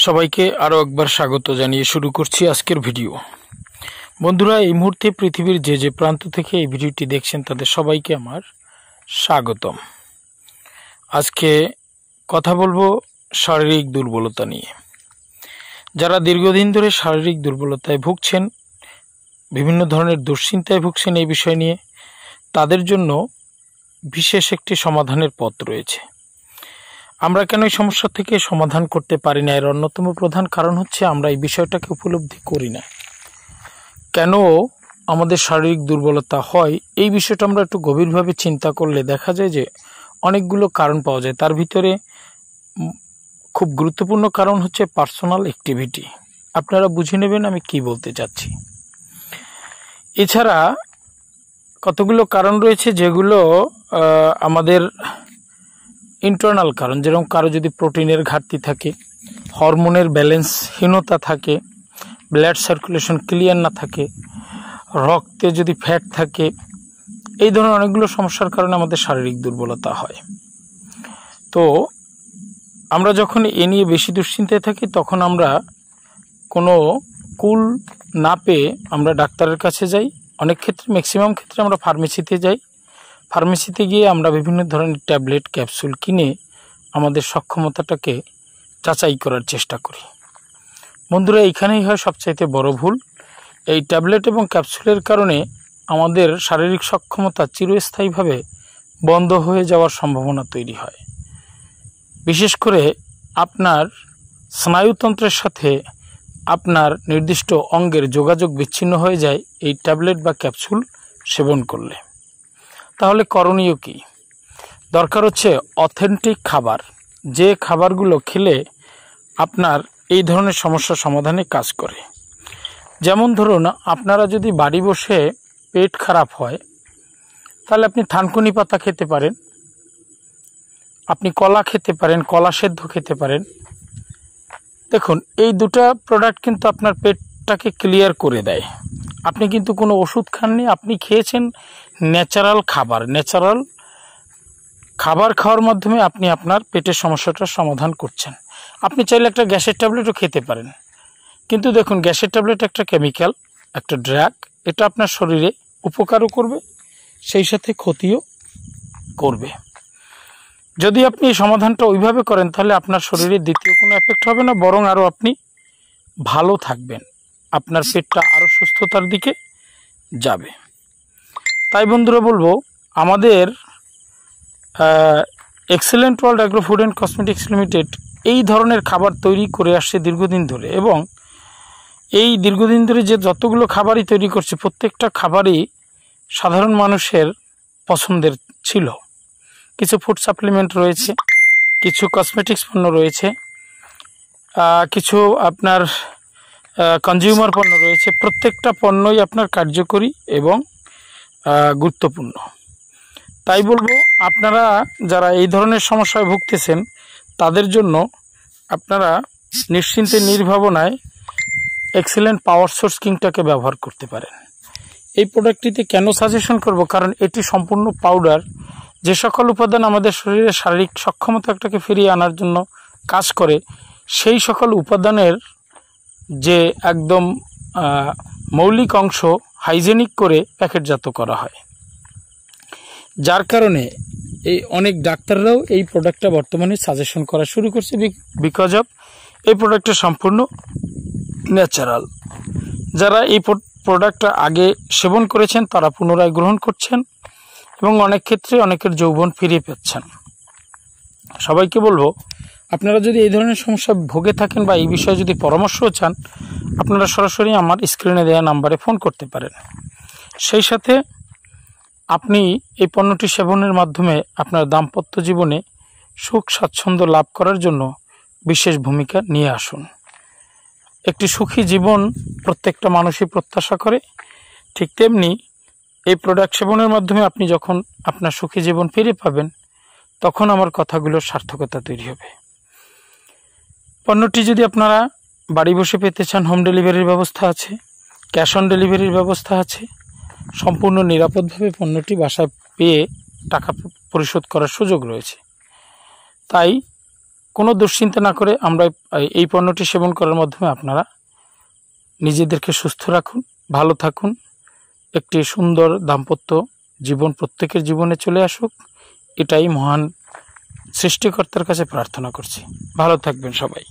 সবাইকে আরও একবার স্বাগত জানিয়ে শুরু করছি আজকের ভিডিও। বন্ধুরা, এই মুহূর্তে পৃথিবীর যে প্রান্ত থেকে এই ভিডিওটি দেখছেন তাদের সবাইকে আমার স্বাগতম। আজকে কথা বলবো শারীরিক দুর্বলতা নিয়ে। যারা দীর্ঘদিন ধরে শারীরিক দুর্বলতায় ভুগছেন, বিভিন্ন ধরনের দুশ্চিন্তায় ভুগছেন এই বিষয় নিয়ে, তাদের জন্য বিশেষ একটি সমাধানের পথ রয়েছে। আমরা কেন এই সমস্যা থেকে সমাধান করতে পারি না, এর অন্যতম প্রধান কারণ হচ্ছে আমরা এই বিষয়টাকে উপলব্ধি করি না। কেন আমাদের শারীরিক দুর্বলতা হয়, এই বিষয়টা আমরা একটু গভীরভাবে চিন্তা করলে দেখা যায় যে অনেকগুলো কারণ পাওয়া যায়। তার ভিতরে খুব গুরুত্বপূর্ণ কারণ হচ্ছে পার্সোনাল অ্যাক্টিভিটি। আপনারা বুঝে নেবেন আমি কি বলতে চাচ্ছি। এছাড়া কতগুলো কারণ রয়েছে যেগুলো আমাদের ইন্টারনাল কারণ, যেরকম কারো যদি প্রোটিনের ঘাটতি থাকে, হরমোনের ব্যালেন্সহীনতা থাকে, ব্লাড সার্কুলেশন ক্লিয়ার না থাকে, রক্তে যদি ফ্যাট থাকে, এই ধরনের অনেকগুলো সমস্যার কারণে আমাদের শারীরিক দুর্বলতা হয়। তো আমরা যখন এ নিয়ে বেশি দুশ্চিন্তায় থাকি তখন আমরা কোনো কুল না পেয়ে আমরা ডাক্তারের কাছে যাই। অনেক ক্ষেত্রে, ম্যাক্সিমাম ক্ষেত্রে আমরা ফার্মেসিতে যাই। ফার্মেসিতে গিয়ে আমরা বিভিন্ন ধরনের ট্যাবলেট ক্যাপসুল কিনে আমাদের সক্ষমতাটাকে যাচাই করার চেষ্টা করি। বন্ধুরা, এইখানেই হয় সবচাইতে বড় ভুল। এই ট্যাবলেট এবং ক্যাপসুলের কারণে আমাদের শারীরিক সক্ষমতা চিরস্থায়ীভাবে বন্ধ হয়ে যাওয়ার সম্ভাবনা তৈরি হয়। বিশেষ করে আপনার স্নায়ুতন্ত্রের সাথে আপনার নির্দিষ্ট অঙ্গের যোগাযোগ বিচ্ছিন্ন হয়ে যায় এই ট্যাবলেট বা ক্যাপসুল সেবন করলে। তাহলে করণীয় কি? দরকার হচ্ছে অথেন্টিক খাবার, যে খাবারগুলো খেলে আপনার এই ধরনের সমস্যা সমাধানে কাজ করে। যেমন ধরুন, আপনারা যদি বাড়ি বসে পেট খারাপ হয় তাহলে আপনি থানকুনি পাতা খেতে পারেন, আপনি কলা খেতে পারেন, কলা সেদ্ধ খেতে পারেন। দেখুন, এই দুটো প্রোডাক্ট কিন্তু আপনার পেটটাকে ক্লিয়ার করে দেয়। আপনি কিন্তু কোনো ওষুধ খাননি, আপনি খেয়েছেন ন্যাচারাল খাবার। ন্যাচারাল খাবার খাওয়ার মাধ্যমে আপনি আপনার পেটের সমস্যাটার সমাধান করছেন। আপনি চাইলে একটা গ্যাসের ট্যাবলেটও খেতে পারেন, কিন্তু দেখুন, গ্যাসের ট্যাবলেট একটা কেমিক্যাল, একটা ড্রাগ। এটা আপনার শরীরে উপকারও করবে, সেই সাথে ক্ষতিও করবে। যদি আপনি এই সমাধানটা ওইভাবে করেন তাহলে আপনার শরীরে দ্বিতীয় কোনো এফেক্ট হবে না, বরং আরও আপনি ভালো থাকবেন, আপনার পেটটা আরও সুস্থতার দিকে যাবে। তাই বন্ধুরা বলবো, আমাদের excellent world agro food and cosmetics limited এই ধরনের খাবার তৈরি করে আসছে দীর্ঘদিন ধরে, এবং এই দীর্ঘদিন ধরে যে যতগুলো খাবারই তৈরি করছে প্রত্যেকটা খাবারই সাধারণ মানুষের পছন্দের ছিল। কিছু ফুড সাপ্লিমেন্ট রয়েছে, কিছু কসমেটিক্স পণ্য রয়েছে, কিছু আপনার কনজিউমার পণ্য রয়েছে। প্রত্যেকটা পণ্যই আপনার কার্যকরী এবং গুরুত্বপূর্ণ। তাই বলবো, আপনারা যারা এই ধরনের সমস্যায় ভুগতেছেন তাদের জন্য আপনারা নিশ্চিন্তে নির্ভাবনায় এক্সেলেন্ট পাওয়ার সোর্স কিংটাকে ব্যবহার করতে পারেন। এই প্রোডাক্টটিতে কেন সাজেশন করব, কারণ এটি সম্পূর্ণ পাউডার। যে সকল উপাদান আমাদের শরীরে শারীরিক সক্ষমতাটাকে ফিরিয়ে আনার জন্য কাজ করে, সেই সকল উপাদানের যে একদম মৌলিক অংশ হাইজেনিক করে প্যাকেটজাত করা হয়, যার কারণে এই অনেক ডাক্তাররাও এই প্রোডাক্টটা বর্তমানে সাজেশন করা শুরু করছে, বিকজ অফ এই প্রোডাক্টটা সম্পূর্ণ ন্যাচারাল। যারা এই প্রোডাক্টটা আগে সেবন করেছেন তারা পুনরায় গ্রহণ করছেন এবং অনেক ক্ষেত্রে অনেকের যৌবন ফিরিয়ে পাচ্ছেন। সবাইকে বলবো, আপনারা যদি এই ধরনের সমস্যা ভোগে থাকেন বা এই বিষয়ে যদি পরামর্শ চান, আপনারা সরাসরি আমার স্ক্রিনে দেওয়া নাম্বারে ফোন করতে পারেন। সেই সাথে আপনি এই পণ্যটি সেবনের মাধ্যমে আপনার দাম্পত্য জীবনে সুখ স্বাচ্ছন্দ্য লাভ করার জন্য বিশেষ ভূমিকা নিয়ে আসুন। একটি সুখী জীবন প্রত্যেকটা মানুষই প্রত্যাশা করে, ঠিক তেমনি এই প্রোডাক্ট সেবনের মাধ্যমে আপনি যখন আপনার সুখী জীবন ফিরে পাবেন তখন আমার কথাগুলোর সার্থকতা তৈরি হবে। পণ্যটি যদি আপনারা বাড়ি বসে পেতে চান, হোম ডেলিভারির ব্যবস্থা আছে, ক্যাশ অন ডেলিভারির ব্যবস্থা আছে। সম্পূর্ণ নিরাপদভাবে পণ্যটি বাসায় পেয়ে টাকা পরিশোধ করার সুযোগ রয়েছে। তাই কোনো দুশ্চিন্তা না করে আমরা এই পণ্যটি সেবন করার মাধ্যমে আপনারা নিজেদেরকে সুস্থ রাখুন, ভালো থাকুন, একটি সুন্দর দাম্পত্য জীবন প্রত্যেকের জীবনে চলে আসুক, এটাই মহান সৃষ্টিকর্তার কাছে প্রার্থনা করছি। ভালো থাকবেন সবাই।